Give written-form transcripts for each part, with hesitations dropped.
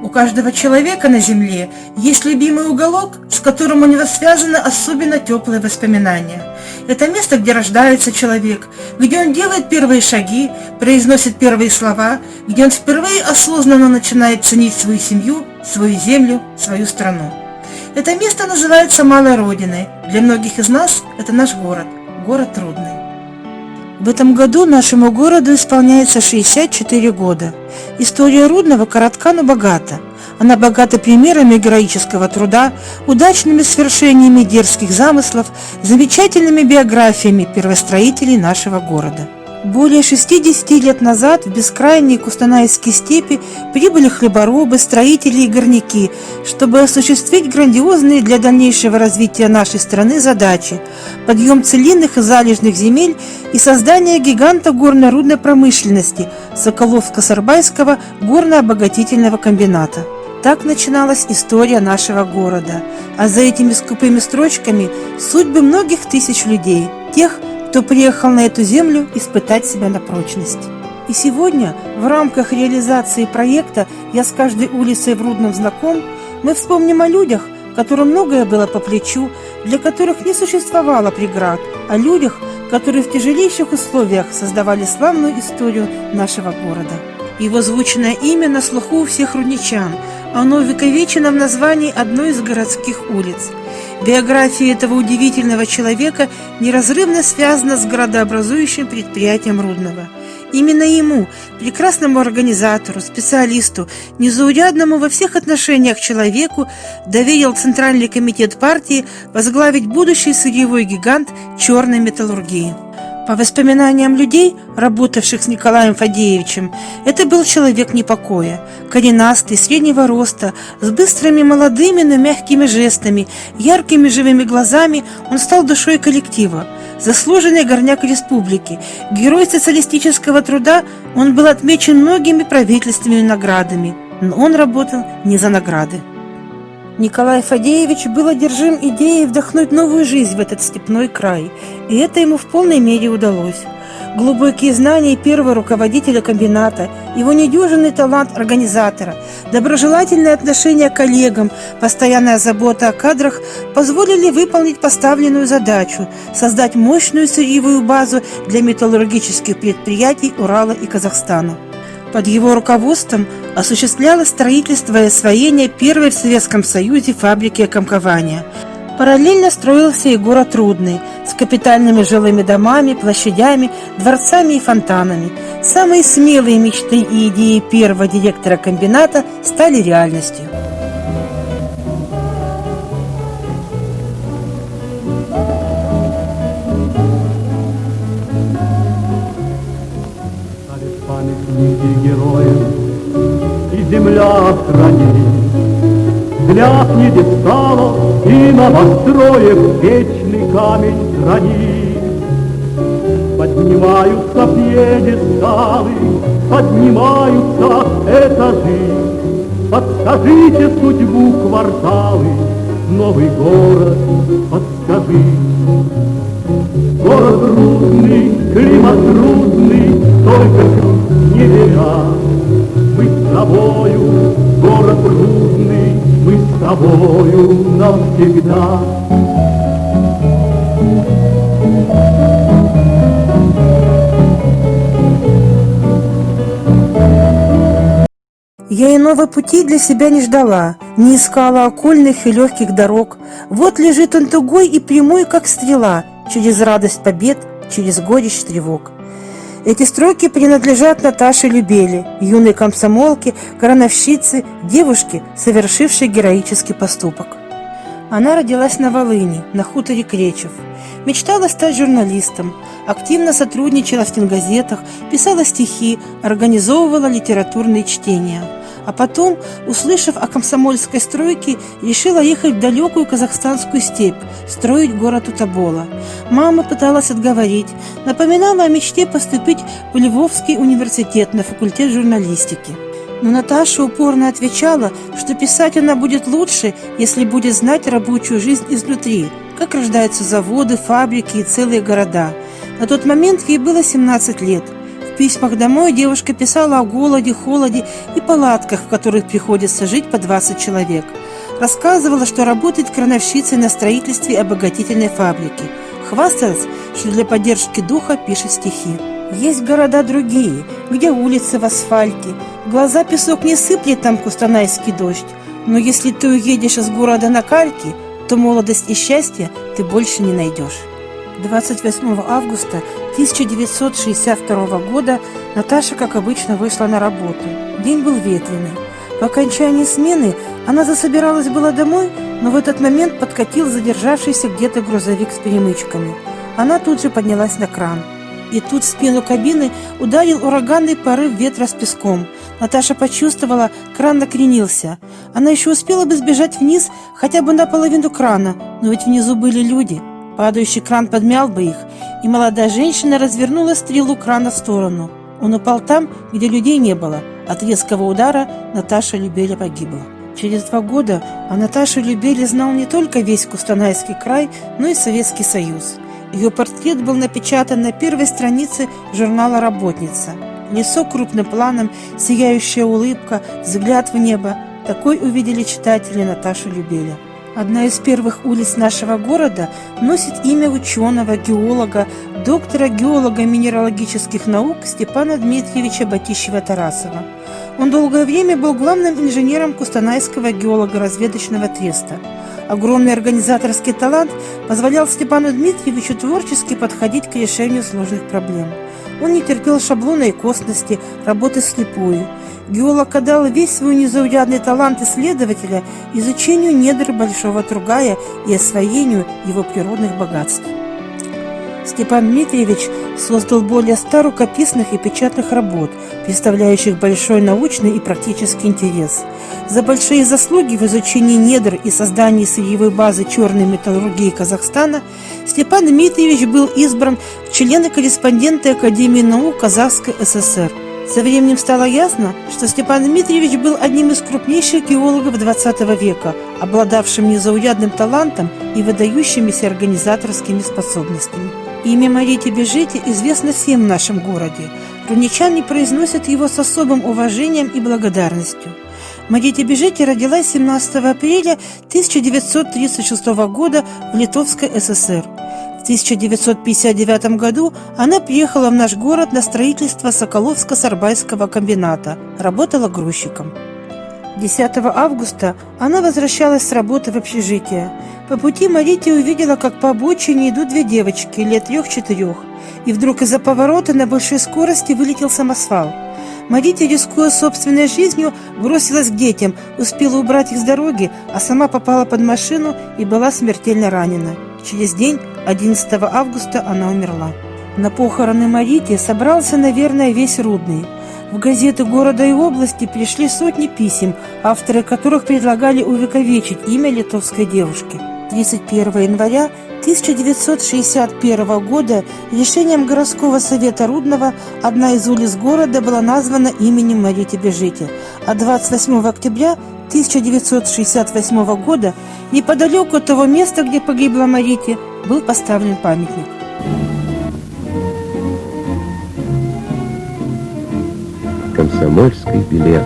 У каждого человека на Земле есть любимый уголок, с которым у него связаны особенно теплые воспоминания. Это место, где рождается человек, где он делает первые шаги, произносит первые слова, где он впервые осознанно начинает ценить свою семью, свою землю, свою страну. Это место называется Малой Родиной. Для многих из нас это наш город, город Рудный. В этом году нашему городу исполняется 64 года. История Рудного коротка, но богата. Она богата примерами героического труда, удачными свершениями дерзких замыслов, замечательными биографиями первостроителей нашего города. Более 60 лет назад в бескрайние кустанайские степи прибыли хлеборобы, строители и горняки, чтобы осуществить грандиозные для дальнейшего развития нашей страны задачи – подъем целинных и залежных земель и создание гиганта горно-рудной промышленности Соколовско-Сарбайского горно-обогатительного комбината. Так начиналась история нашего города, а за этими скупыми строчками судьбы многих тысяч людей, тех, кто приехал на эту землю испытать себя на прочность. И сегодня, в рамках реализации проекта «Я с каждой улицей в Рудном знаком», мы вспомним о людях, которым многое было по плечу, для которых не существовало преград, о людях, которые в тяжелейших условиях создавали славную историю нашего города. Его звучное имя на слуху у всех рудничан, оно увековечено в названии одной из городских улиц. Биография этого удивительного человека неразрывно связана с градообразующим предприятием Рудного. Именно ему, прекрасному организатору, специалисту, незаурядному во всех отношениях человеку, доверил Центральный комитет партии возглавить будущий сырьевой гигант черной металлургии. По воспоминаниям людей, работавших с Николаем Фадеевичем, это был человек непокоя, коренастый, среднего роста, с быстрыми молодыми, но мягкими жестами, яркими живыми глазами. Он стал душой коллектива. Заслуженный горняк республики, герой социалистического труда, он был отмечен многими правительственными наградами, но он работал не за награды. Николай Фадеевич был одержим идеей вдохнуть новую жизнь в этот степной край, и это ему в полной мере удалось. Глубокие знания первого руководителя комбината, его недюжинный талант организатора, доброжелательное отношение к коллегам, постоянная забота о кадрах позволили выполнить поставленную задачу – создать мощную сырьевую базу для металлургических предприятий Урала и Казахстана. Под его руководством осуществлялось строительство и освоение первой в Советском Союзе фабрики окамкования. Параллельно строился и город Рудный с капитальными жилыми домами, площадями, дворцами и фонтанами. Самые смелые мечты и идеи первого директора комбината стали реальностью. И земля хранит для пьедесталов и новостроек вечный камень хранит. Поднимаются пьедесталы, поднимаются этажи. Подскажите судьбу кварталы, новый город подскажи. Город Рудный, климат трудный, только не верят. Мы с тобою, город Рудный, мы с тобою навсегда. Я иного пути для себя не ждала, не искала окольных и легких дорог. Вот лежит он тугой и прямой, как стрела, через радость побед, через горечь тревог. Эти строки принадлежат Наташе Любели, юной комсомолке, крановщице, девушке, совершившей героический поступок. Она родилась на Волыни, на хуторе Кречев. Мечтала стать журналистом, активно сотрудничала в стенгазетах, писала стихи, организовывала литературные чтения. А потом, услышав о комсомольской стройке, решила ехать в далекую казахстанскую степь, строить город у Тобола. Мама пыталась отговорить, напоминала о мечте поступить в Львовский университет на факультет журналистики. Но Наташа упорно отвечала, что писать она будет лучше, если будет знать рабочую жизнь изнутри, как рождаются заводы, фабрики и целые города. На тот момент ей было 17 лет. письмах домой девушка писала о голоде, холоде и палатках, в которых приходится жить по 20 человек. Рассказывала, что работает крановщицей на строительстве обогатительной фабрики. Хвасталась, что для поддержки духа пишет стихи. Есть города другие, где улицы в асфальте, в глаза песок не сыплет там кустанайский дождь. Но если ты уедешь из города на кальке, то молодость и счастье ты больше не найдешь. 28 августа 1962 года Наташа, как обычно, вышла на работу. День был ветреный. По окончании смены она засобиралась была домой, но в этот момент подкатил задержавшийся где-то грузовик с перемычками. Она тут же поднялась на кран. И тут в спину кабины ударил ураганный порыв ветра с песком. Наташа почувствовала, кран накренился. Она еще успела бы сбежать вниз хотя бы наполовину крана, но ведь внизу были люди. Падающий кран подмял бы их, и молодая женщина развернула стрелу крана в сторону. Он упал там, где людей не было. От резкого удара Наташа Любеля погибла. Через 2 года о Наташе Любеле знал не только весь Кустанайский край, но и Советский Союз. Ее портрет был напечатан на первой странице журнала «Работница». Лицо крупным планом, сияющая улыбка, взгляд в небо. Такой увидели читатели Наташу Любеля. Одна из первых улиц нашего города носит имя ученого, геолога, доктора геолого-минералогических наук Степана Дмитриевича Батищева-Тарасова. Он долгое время был главным инженером Кустанайского геолого-разведочного треста. Огромный организаторский талант позволял Степану Дмитриевичу творчески подходить к решению сложных проблем. Он не терпел шаблона и косности, работы вслепую. Геолог отдал весь свой незаурядный талант исследователя изучению недр Большого Тургая и освоению его природных богатств. Степан Дмитриевич создал более 100 рукописных и печатных работ, представляющих большой научный и практический интерес. За большие заслуги в изучении недр и создании сырьевой базы черной металлургии Казахстана Степан Дмитриевич был избран в члены-корреспонденты Академии наук Казахской ССР. Со временем стало ясно, что Степан Дмитриевич был одним из крупнейших геологов XX века, обладавшим незаурядным талантом и выдающимися организаторскими способностями. Имя Марии Бежити известно всем в нашем городе. Руничане произносят его с особым уважением и благодарностью. Мария Бежити родилась 17 апреля 1936 года в Литовской ССР. В 1959 году она приехала в наш город на строительство Соколовско-Сарбайского комбината, работала грузчиком. 10 августа она возвращалась с работы в общежитие. По пути Мария увидела, как по обочине идут 2 девочки лет 3-4, и вдруг из-за поворота на большой скорости вылетел самосвал. Мария, рискуя собственной жизнью, бросилась к детям, успела убрать их с дороги, а сама попала под машину и была смертельно ранена. Через день, 11 августа, она умерла. На похороны Марии собрался, наверное, весь Рудный. В газеты города и области пришли сотни писем, авторы которых предлагали увековечить имя литовской девушки. 31 января 1961 года решением городского совета Рудного одна из улиц города была названа именем Марии Бежити, а 28 октября 1968 года неподалеку от того места, где погибла Мария, был поставлен памятник. Комсомольский билет.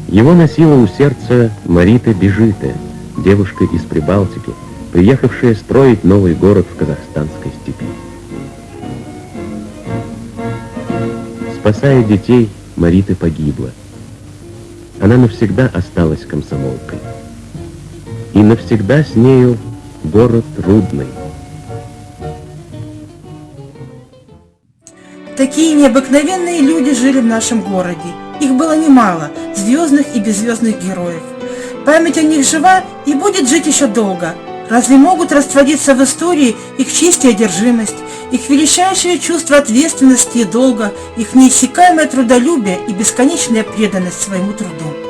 Его носила у сердца Марита Бежита, девушка из Прибалтики, приехавшая строить новый город в казахстанской степи. Спасая детей, Марита погибла. Она навсегда осталась комсомолкой. И навсегда с нею город Рудный. Такие необыкновенные люди жили в нашем городе. Их было немало, звездных и беззвездных героев. Память о них жива и будет жить еще долго. Разве могут раствориться в истории их честь и одержимость, их величайшее чувство ответственности и долга, их неиссякаемое трудолюбие и бесконечная преданность своему труду?